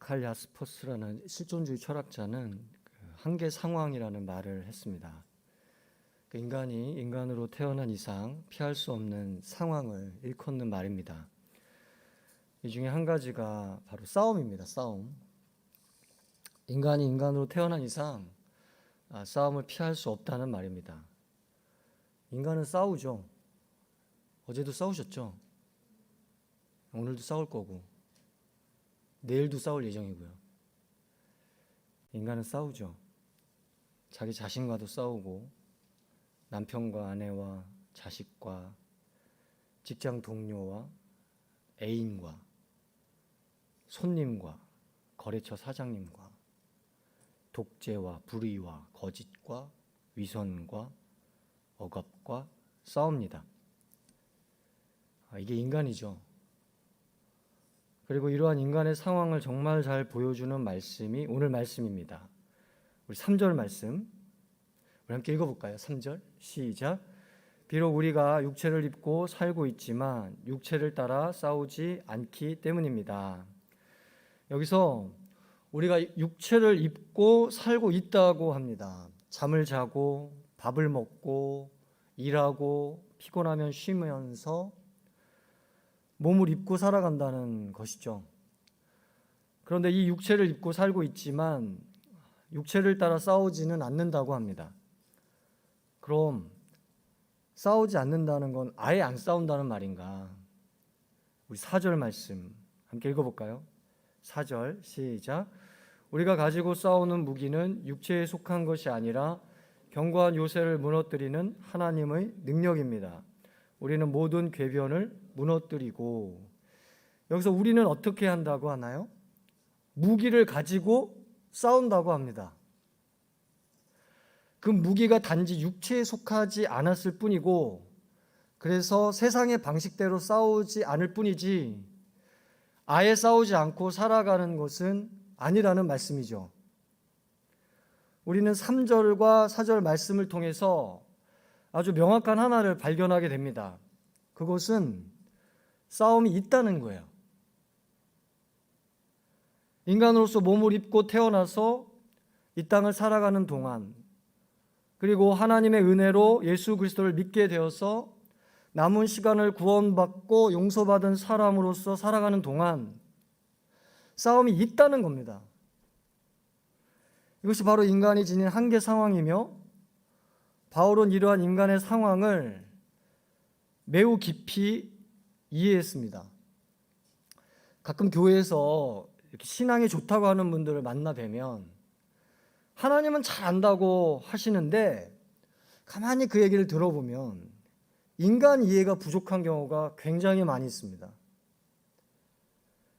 칼 야스퍼스라는 실존주의 철학자는 한계 상황이라는 말을 했습니다. 인간이 인간으로 태어난 이상 피할 수 없는 상황을 일컫는 말입니다. 이 중에 한 가지가 바로 싸움입니다. 싸움. 인간이 인간으로 태어난 이상 싸움을 피할 수 없다는 말입니다. 인간은 싸우죠. 어제도 싸우셨죠? 오늘도 싸울 거고 내일도 싸울 예정이고요. 인간은 싸우죠. 자기 자신과도 싸우고 남편과 아내와 자식과 직장 동료와 애인과 손님과 거래처 사장님과 독재와 불의와 거짓과 위선과 억압과 싸웁니다. 이게 인간이죠. 그리고 이러한 인간의 상황을 정말 잘 보여주는 말씀이 오늘 말씀입니다. 우리 3절 말씀 우리 함께 읽어볼까요? 3절 시작. 비록 우리가 육체를 입고 살고 있지만 육체를 따라 싸우지 않기 때문입니다. 여기서 우리가 육체를 입고 살고 있다고 합니다. 잠을 자고 밥을 먹고 일하고 피곤하면 쉬면서 몸을 입고 살아간다는 것이죠. 그런데 이 육체를 입고 살고 있지만 육체를 따라 싸우지는 않는다고 합니다. 그럼 싸우지 않는다는 건 아예 안 싸운다는 말인가? 우리 4절 말씀 함께 읽어볼까요? 4절 시작. 우리가 가지고 싸우는 무기는 육체에 속한 것이 아니라 견고한 요새를 무너뜨리는 하나님의 능력입니다. 우리는 모든 궤변을 무너뜨리고, 여기서 우리는 어떻게 한다고 하나요? 무기를 가지고 싸운다고 합니다. 그 무기가 단지 육체에 속하지 않았을 뿐이고, 그래서 세상의 방식대로 싸우지 않을 뿐이지 아예 싸우지 않고 살아가는 것은 아니라는 말씀이죠. 우리는 3절과 4절 말씀을 통해서 아주 명확한 하나를 발견하게 됩니다. 그것은 싸움이 있다는 거예요. 인간으로서 몸을 입고 태어나서 이 땅을 살아가는 동안, 그리고 하나님의 은혜로 예수 그리스도를 믿게 되어서 남은 시간을 구원받고 용서받은 사람으로서 살아가는 동안 싸움이 있다는 겁니다. 이것이 바로 인간이 지닌 한계 상황이며, 바울은 이러한 인간의 상황을 매우 깊이 이해했습니다. 가끔 교회에서 이렇게 신앙이 좋다고 하는 분들을 만나 뵈면 하나님은 잘 안다고 하시는데 가만히 그 얘기를 들어보면 인간 이해가 부족한 경우가 굉장히 많이 있습니다.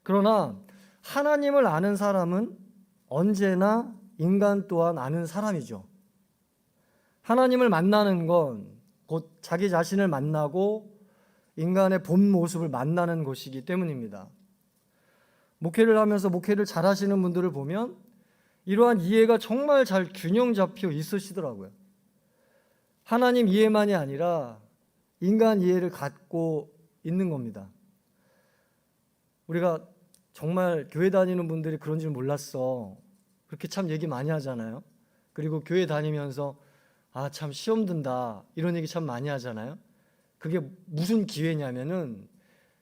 그러나 하나님을 아는 사람은 언제나 인간 또한 아는 사람이죠. 하나님을 만나는 건 곧 자기 자신을 만나고 인간의 본 모습을 만나는 것이기 때문입니다. 목회를 하면서 목회를 잘 하시는 분들을 보면 이러한 이해가 정말 잘 균형 잡혀 있으시더라고요. 하나님 이해만이 아니라 인간 이해를 갖고 있는 겁니다. 우리가 정말 교회 다니는 분들이 그런 줄 몰랐어, 그렇게 참 얘기 많이 하잖아요. 그리고 교회 다니면서 참 시험 든다 이런 얘기 참 많이 하잖아요. 그게 무슨 기회냐면은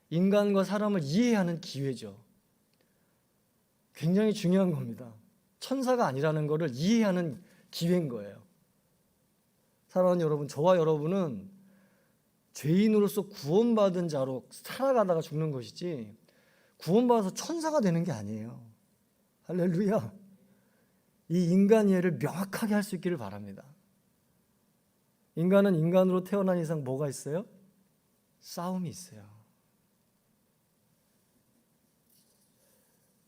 인간과 사람을 이해하는 기회죠. 굉장히 중요한 겁니다. 천사가 아니라는 것을 이해하는 기회인 거예요. 사랑하는 여러분, 저와 여러분은 죄인으로서 구원받은 자로 살아가다가 죽는 것이지 구원받아서 천사가 되는 게 아니에요. 할렐루야. 이 인간 이해를 명확하게 할 수 있기를 바랍니다. 인간은 인간으로 태어난 이상 뭐가 있어요? 싸움이 있어요.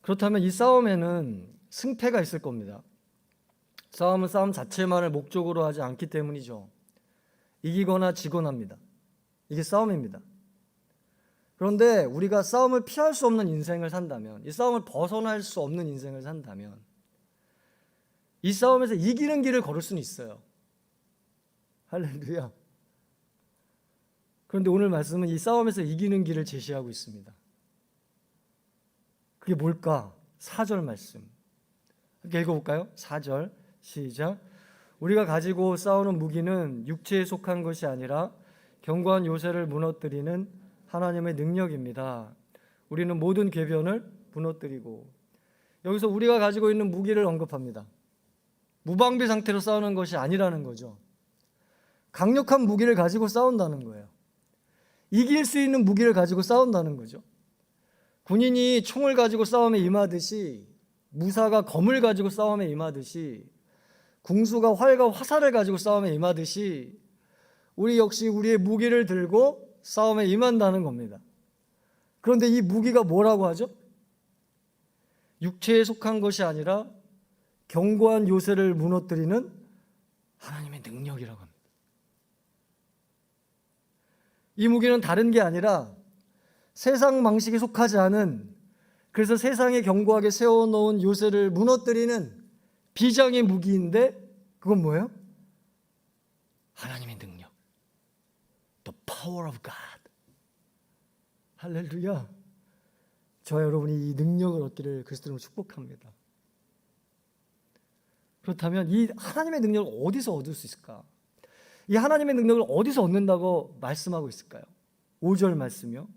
그렇다면 이 싸움에는 승패가 있을 겁니다. 싸움은 싸움 자체만을 목적으로 하지 않기 때문이죠. 이기거나 지거나 합니다. 이게 싸움입니다. 그런데 우리가 싸움을 피할 수 없는 인생을 산다면, 이 싸움을 벗어날 수 없는 인생을 산다면 이 싸움에서 이기는 길을 걸을 수는 있어요. 할렐루야. 그런데 오늘 말씀은 이 싸움에서 이기는 길을 제시하고 있습니다. 그게 뭘까? 4절 말씀 함께 읽어볼까요? 4절 시작. 우리가 가지고 싸우는 무기는 육체에 속한 것이 아니라 견고한 요새를 무너뜨리는 하나님의 능력입니다. 우리는 모든 궤변을 무너뜨리고. 여기서 우리가 가지고 있는 무기를 언급합니다. 무방비 상태로 싸우는 것이 아니라는 거죠. 강력한 무기를 가지고 싸운다는 거예요. 이길 수 있는 무기를 가지고 싸운다는 거죠. 군인이 총을 가지고 싸움에 임하듯이, 무사가 검을 가지고 싸움에 임하듯이, 궁수가 활과 화살을 가지고 싸움에 임하듯이 우리 역시 우리의 무기를 들고 싸움에 임한다는 겁니다. 그런데 이 무기가 뭐라고 하죠? 육체에 속한 것이 아니라 견고한 요새를 무너뜨리는 하나님의 능력이라고 합니다. 이 무기는 다른 게 아니라 세상 방식에 속하지 않은, 그래서 세상에 견고하게 세워놓은 요새를 무너뜨리는 비장의 무기인데, 그건 뭐예요? 하나님의 능력. The power of God. 할렐루야. 저와 여러분이 이 능력을 얻기를 그리스도로 축복합니다. 그렇다면 이 하나님의 능력을 어디서 얻을 수 있을까? 이 하나님의 능력을 어디서 얻는다고 말씀하고 있을까요? 5절 말씀이요.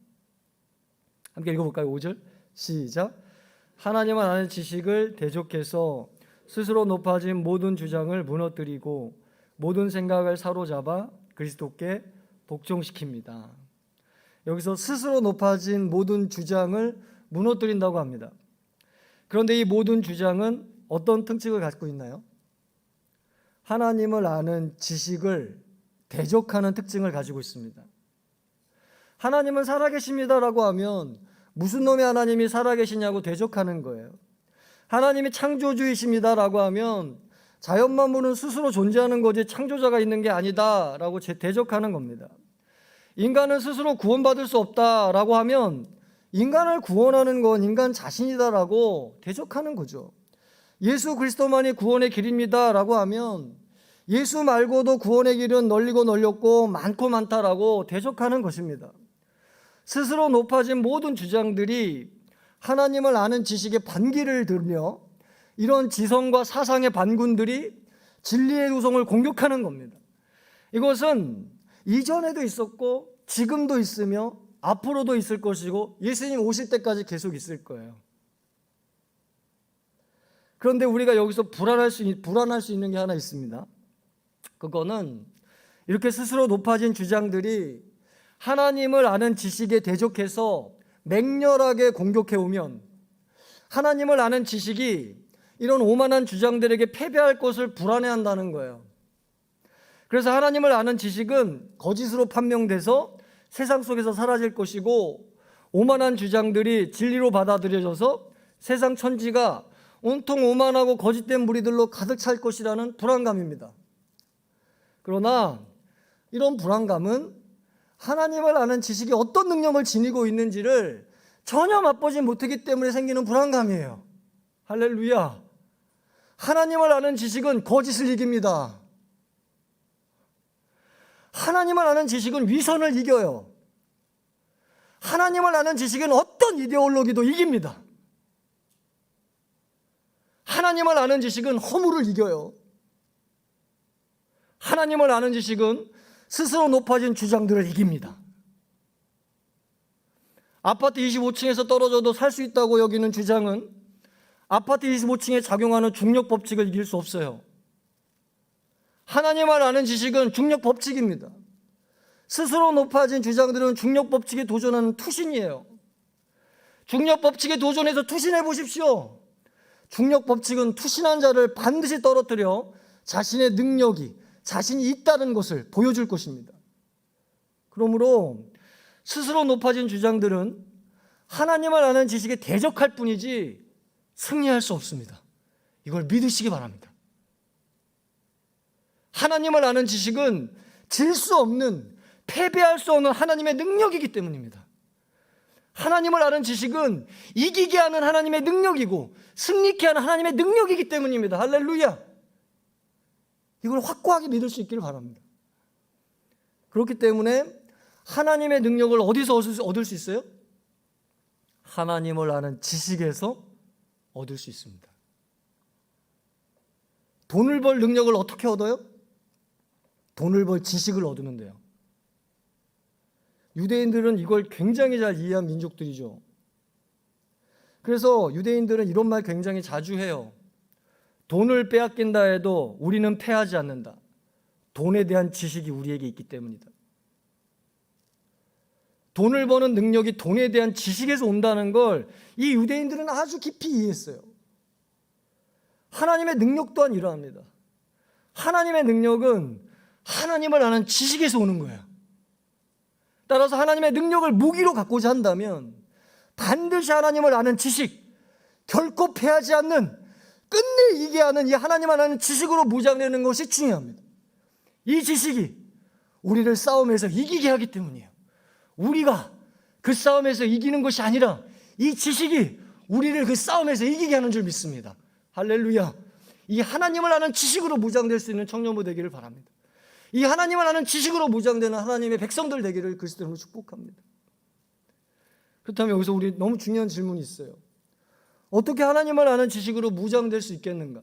함께 읽어볼까요? 5절 시작. 하나님을 아는 지식을 대적해서 스스로 높아진 모든 주장을 무너뜨리고 모든 생각을 사로잡아 그리스도께 복종시킵니다. 여기서 스스로 높아진 모든 주장을 무너뜨린다고 합니다. 그런데 이 모든 주장은 어떤 특징을 갖고 있나요? 하나님을 아는 지식을 대적하는 특징을 가지고 있습니다. 하나님은 살아계십니다라고 하면 무슨 놈의 하나님이 살아계시냐고 대적하는 거예요. 하나님이 창조주이십니다라고 하면 자연 만물은 스스로 존재하는 거지 창조자가 있는 게 아니다라고 대적하는 겁니다. 인간은 스스로 구원받을 수 없다라고 하면 인간을 구원하는 건 인간 자신이다라고 대적하는 거죠. 예수 그리스도만이 구원의 길입니다라고 하면 예수 말고도 구원의 길은 널리고 널렸고 많고 많다라고 대적하는 것입니다. 스스로 높아진 모든 주장들이 하나님을 아는 지식의 반기를 들며 이런 지성과 사상의 반군들이 진리의 우성을 공격하는 겁니다. 이것은 이전에도 있었고 지금도 있으며 앞으로도 있을 것이고 예수님 오실 때까지 계속 있을 거예요. 그런데 우리가 여기서 불안할 수 있는 게 하나 있습니다. 그거는 이렇게 스스로 높아진 주장들이 하나님을 아는 지식에 대적해서 맹렬하게 공격해 오면 하나님을 아는 지식이 이런 오만한 주장들에게 패배할 것을 불안해한다는 거예요. 그래서 하나님을 아는 지식은 거짓으로 판명돼서 세상 속에서 사라질 것이고 오만한 주장들이 진리로 받아들여져서 세상 천지가 온통 오만하고 거짓된 무리들로 가득 찰 것이라는 불안감입니다. 그러나 이런 불안감은 하나님을 아는 지식이 어떤 능력을 지니고 있는지를 전혀 맛보지 못하기 때문에 생기는 불안감이에요. 할렐루야. 하나님을 아는 지식은 거짓을 이깁니다. 하나님을 아는 지식은 위선을 이겨요. 하나님을 아는 지식은 어떤 이데올로기도 이깁니다. 하나님을 아는 지식은 허물을 이겨요. 하나님을 아는 지식은 스스로 높아진 주장들을 이깁니다. 아파트 25층에서 떨어져도 살 수 있다고 여기는 주장은 아파트 25층에 작용하는 중력 법칙을 이길 수 없어요. 하나님을 아는 지식은 중력 법칙입니다. 스스로 높아진 주장들은 중력 법칙에 도전하는 투신이에요. 중력 법칙에 도전해서 투신해 보십시오. 중력 법칙은 투신한 자를 반드시 떨어뜨려 자신의 능력이, 자신이 있다는 것을 보여줄 것입니다. 그러므로 스스로 높아진 주장들은 하나님을 아는 지식에 대적할 뿐이지 승리할 수 없습니다. 이걸 믿으시기 바랍니다. 하나님을 아는 지식은 질 수 없는, 패배할 수 없는 하나님의 능력이기 때문입니다. 하나님을 아는 지식은 이기게 하는 하나님의 능력이고 승리케 하는 하나님의 능력이기 때문입니다. 할렐루야. 이걸 확고하게 믿을 수 있기를 바랍니다. 그렇기 때문에 하나님의 능력을 어디서 얻을 수 있어요? 하나님을 아는 지식에서 얻을 수 있습니다. 돈을 벌 능력을 어떻게 얻어요? 돈을 벌 지식을 얻으면 돼요. 유대인들은 이걸 굉장히 잘 이해한 민족들이죠. 그래서 유대인들은 이런 말 굉장히 자주 해요. 돈을 빼앗긴다 해도 우리는 패하지 않는다. 돈에 대한 지식이 우리에게 있기 때문이다. 돈을 버는 능력이 돈에 대한 지식에서 온다는 걸 이 유대인들은 아주 깊이 이해했어요. 하나님의 능력 또한 이러합니다. 하나님의 능력은 하나님을 아는 지식에서 오는 거예요. 따라서 하나님의 능력을 무기로 갖고자 한다면 반드시 하나님을 아는 지식, 결코 패하지 않는, 끝내 이기게 하는 이 하나님을 아는 지식으로 무장되는 것이 중요합니다. 이 지식이 우리를 싸움에서 이기게 하기 때문이에요. 우리가 그 싸움에서 이기는 것이 아니라 이 지식이 우리를 그 싸움에서 이기게 하는 줄 믿습니다. 할렐루야. 이 하나님을 아는 지식으로 무장될 수 있는 청년부 되기를 바랍니다. 이 하나님을 아는 지식으로 무장되는 하나님의 백성들 되기를 그리스도로 축복합니다. 그렇다면 여기서 우리 너무 중요한 질문이 있어요. 어떻게 하나님을 아는 지식으로 무장될 수 있겠는가?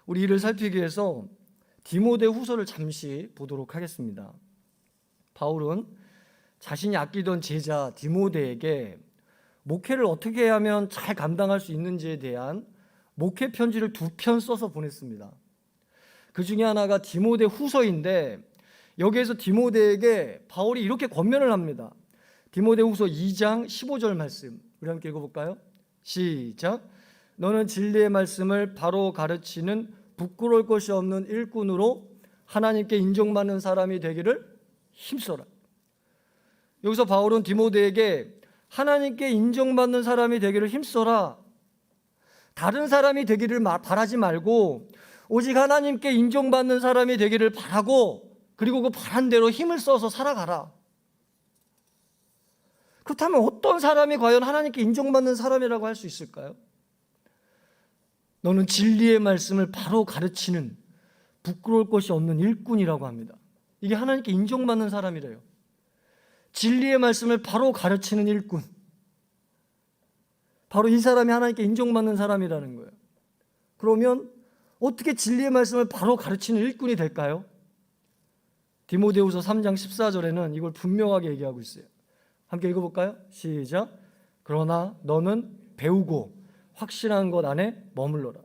우리 이를 살피기 위해서 디모데 후서를 잠시 보도록 하겠습니다. 바울은 자신이 아끼던 제자 디모데에게 목회를 어떻게 하면 잘 감당할 수 있는지에 대한 목회 편지를 2편 써서 보냈습니다. 그 중에 하나가 디모데 후서인데 여기에서 디모데에게 바울이 이렇게 권면을 합니다. 디모데 후서 2장 15절 말씀 우리 함께 읽어볼까요? 시작. 너는 진리의 말씀을 바로 가르치는 부끄러울 것이 없는 일꾼으로 하나님께 인정받는 사람이 되기를 힘써라. 여기서 바울은 디모데에게 하나님께 인정받는 사람이 되기를 힘써라. 다른 사람이 되기를 바라지 말고 오직 하나님께 인정받는 사람이 되기를 바라고 그리고 그 바란 대로 힘을 써서 살아가라. 그렇다면 어떤 사람이 과연 하나님께 인정받는 사람이라고 할 수 있을까요? 너는 진리의 말씀을 바로 가르치는 부끄러울 것이 없는 일꾼이라고 합니다. 이게 하나님께 인정받는 사람이래요. 진리의 말씀을 바로 가르치는 일꾼. 바로 이 사람이 하나님께 인정받는 사람이라는 거예요. 그러면 어떻게 진리의 말씀을 바로 가르치는 일꾼이 될까요? 디모데후서 3장 14절에는 이걸 분명하게 얘기하고 있어요. 함께 읽어볼까요? 시작. 그러나 너는 배우고 확신한 것 안에 머물러라.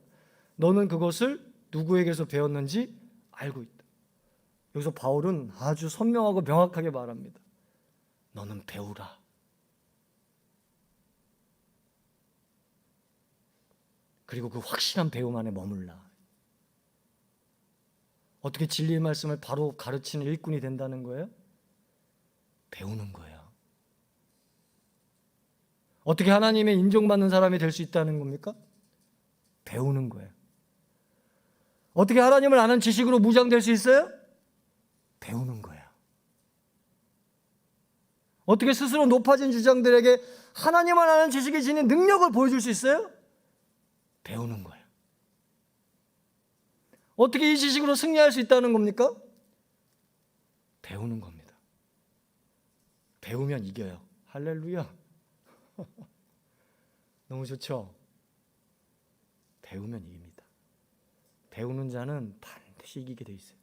너는 그것을 누구에게서 배웠는지 알고 있다. 여기서 바울은 아주 선명하고 명확하게 말합니다. 너는 배우라. 그리고 그 확실한 배움 안에 머물라. 어떻게 진리의 말씀을 바로 가르치는 일꾼이 된다는 거예요? 배우는 거예요. 어떻게 하나님의 인정받는 사람이 될 수 있다는 겁니까? 배우는 거예요. 어떻게 하나님을 아는 지식으로 무장될 수 있어요? 배우는 거예요. 어떻게 스스로 높아진 주장들에게 하나님을 아는 지식이 지닌 능력을 보여줄 수 있어요? 배우는 거예요. 어떻게 이 지식으로 승리할 수 있다는 겁니까? 배우는 겁니다. 배우면 이겨요. 할렐루야. 너무 좋죠? 배우면 이깁니다. 배우는 자는 반드시 이기게 돼 있어요.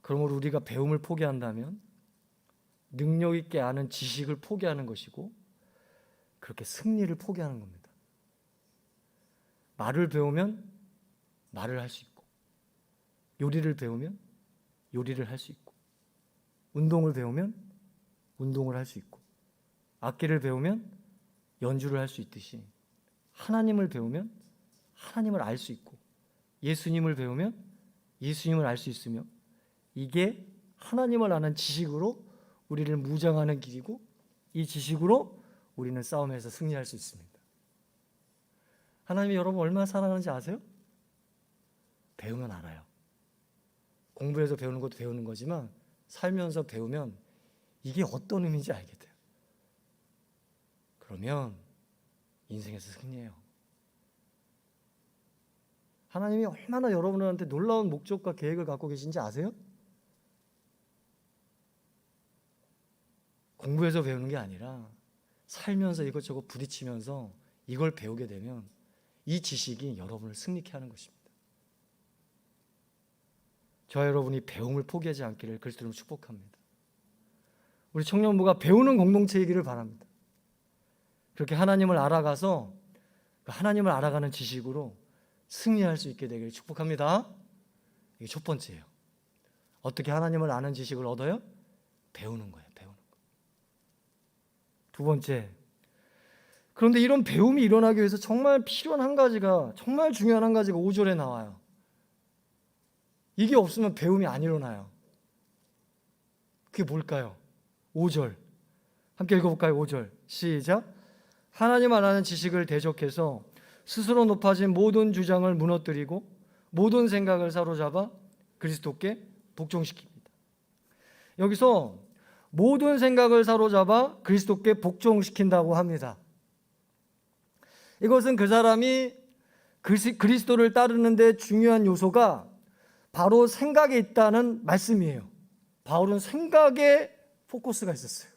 그러므로 우리가 배움을 포기한다면 능력 있게 아는 지식을 포기하는 것이고 그렇게 승리를 포기하는 겁니다. 말을 배우면 말을 할 수 있고 요리를 배우면 요리를 할 수 있고 운동을 배우면 운동을 할 수 있고 악기를 배우면 연주를 할 수 있듯이 하나님을 배우면 하나님을 알 수 있고 예수님을 배우면 예수님을 알 수 있으며 이게 하나님을 아는 지식으로 우리를 무장하는 길이고 이 지식으로 우리는 싸움에서 승리할 수 있습니다. 하나님이 여러분 얼마나 사랑하는지 아세요? 배우면 알아요. 공부해서 배우는 것도 배우는 거지만 살면서 배우면 이게 어떤 의미인지 알게 돼요. 그러면 인생에서 승리해요. 하나님이 얼마나 여러분한테 놀라운 목적과 계획을 갖고 계신지 아세요? 공부해서 배우는 게 아니라 살면서 이것저것 부딪히면서 이걸 배우게 되면 이 지식이 여러분을 승리케 하는 것입니다. 저와 여러분이 배움을 포기하지 않기를 그리스도로 축복합니다. 우리 청년부가 배우는 공동체이기를 바랍니다. 그렇게 하나님을 알아가서 하나님을 알아가는 지식으로 승리할 수 있게 되기를 축복합니다. 이게 첫 번째예요. 어떻게 하나님을 아는 지식을 얻어요? 배우는 거예요. 배우는 거. 두 번째, 그런데 이런 배움이 일어나기 위해서 정말 필요한 한 가지가, 정말 중요한 한 가지가 5절에 나와요. 이게 없으면 배움이 안 일어나요. 그게 뭘까요? 5절 함께 읽어볼까요? 5절 시작. 하나님 알아는 지식을 대적해서 스스로 높아진 모든 주장을 무너뜨리고 모든 생각을 사로잡아 그리스도께 복종시킵니다. 여기서 모든 생각을 사로잡아 그리스도께 복종시킨다고 합니다. 이것은 그 사람이 그리스도를 따르는 데 중요한 요소가 바로 생각에 있다는 말씀이에요. 바울은 생각에 포커스가 있었어요.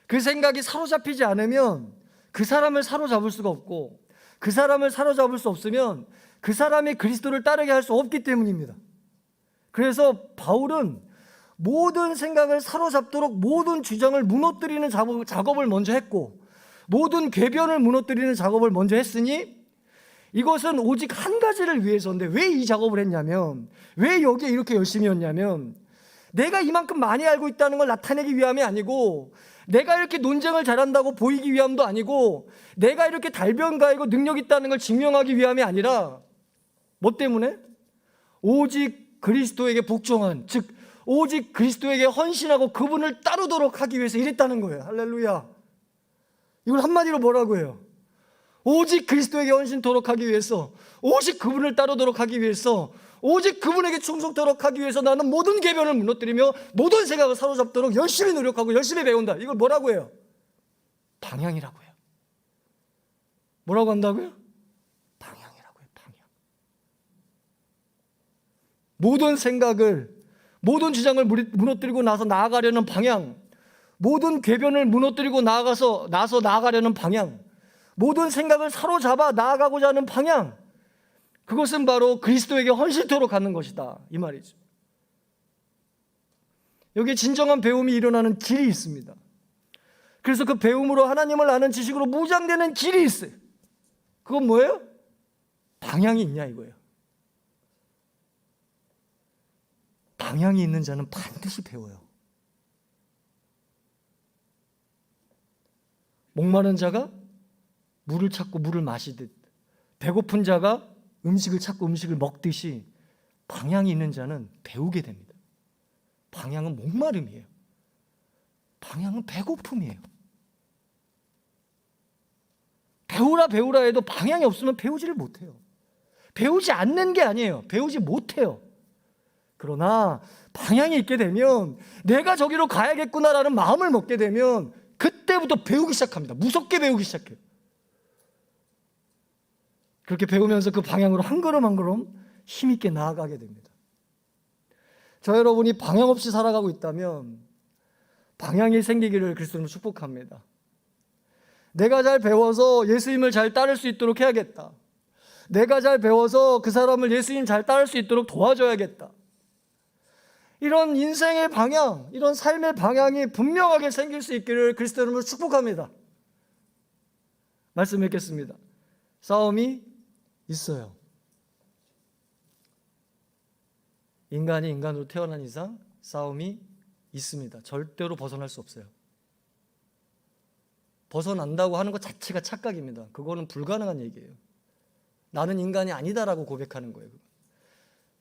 그 생각이 사로잡히지 않으면 그 사람을 사로잡을 수가 없고, 그 사람을 사로잡을 수 없으면 그 사람이 그리스도를 따르게 할 수 없기 때문입니다. 그래서 바울은 모든 생각을 사로잡도록 모든 주장을 무너뜨리는 작업을 먼저 했고, 모든 궤변을 무너뜨리는 작업을 먼저 했으니 이것은 오직 한 가지를 위해서인데, 왜 이 작업을 했냐면, 왜 여기에 이렇게 열심히 했냐면, 내가 이만큼 많이 알고 있다는 걸 나타내기 위함이 아니고, 내가 이렇게 논쟁을 잘한다고 보이기 위함도 아니고, 내가 이렇게 달변가이고 능력 있다는 걸 증명하기 위함이 아니라, 뭐 때문에? 오직 그리스도에게 복종한, 즉 오직 그리스도에게 헌신하고 그분을 따르도록 하기 위해서 이랬다는 거예요. 할렐루야. 이걸 한마디로 뭐라고 해요? 오직 그리스도에게 헌신토록 하기 위해서, 오직 그분을 따르도록 하기 위해서, 오직 그분에게 충성토록 하기 위해서 나는 모든 궤변을 무너뜨리며 모든 생각을 사로잡도록 열심히 노력하고 열심히 배운다. 이걸 뭐라고 해요? 방향이라고 해요. 뭐라고 한다고요? 방향이라고 해요. 방향. 모든 생각을, 모든 주장을 무너뜨리고 나서 나아가려는 방향, 모든 궤변을 무너뜨리고 나서 나아가려는 방향, 모든 생각을 사로잡아 나아가고자 하는 방향, 그것은 바로 그리스도에게 헌신토록 하는 것이다, 이 말이죠. 여기에 진정한 배움이 일어나는 길이 있습니다. 그래서 그 배움으로 하나님을 아는 지식으로 무장되는 길이 있어요. 그건 뭐예요? 방향이 있냐 이거예요. 방향이 있는 자는 반드시 배워요. 목마른 자가 물을 찾고 물을 마시듯, 배고픈 자가 음식을 찾고 음식을 먹듯이 방향이 있는 자는 배우게 됩니다. 방향은 목마름이에요. 방향은 배고픔이에요. 배우라 해도 방향이 없으면 배우지를 못해요. 배우지 않는 게 아니에요. 배우지 못해요. 그러나 방향이 있게 되면 내가 저기로 가야겠구나라는 마음을 먹게 되면 그때부터 배우기 시작합니다. 무섭게 배우기 시작해요. 그렇게 배우면서 그 방향으로 한 걸음 한 걸음 힘있게 나아가게 됩니다. 저 여러분이 방향 없이 살아가고 있다면 방향이 생기기를 그리스도로 축복합니다. 내가 잘 배워서 예수님을 잘 따를 수 있도록 해야겠다. 내가 잘 배워서 그 사람을 예수님 잘 따를 수 있도록 도와줘야겠다. 이런 인생의 방향, 이런 삶의 방향이 분명하게 생길 수 있기를 그리스도로 축복합니다. 말씀 읽겠습니다. 싸움이 있어요. 인간이 인간으로 태어난 이상 싸움이 있습니다. 절대로 벗어날 수 없어요. 벗어난다고 하는 것 자체가 착각입니다. 그거는 불가능한 얘기예요. 나는 인간이 아니다라고 고백하는 거예요.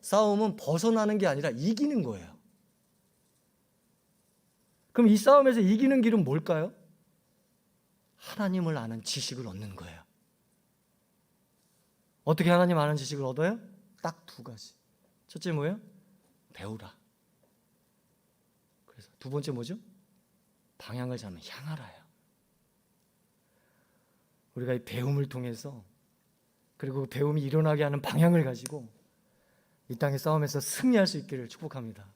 싸움은 벗어나는 게 아니라 이기는 거예요. 그럼 이 싸움에서 이기는 길은 뭘까요? 하나님을 아는 지식을 얻는 거예요. 어떻게 하나님 아는 지식을 얻어요? 딱 두 가지. 첫째 뭐예요? 배우라. 그래서 두 번째 뭐죠? 방향을 잡는 향하라요. 우리가 이 배움을 통해서, 그리고 그 배움이 일어나게 하는 방향을 가지고 이 땅의 싸움에서 승리할 수 있기를 축복합니다.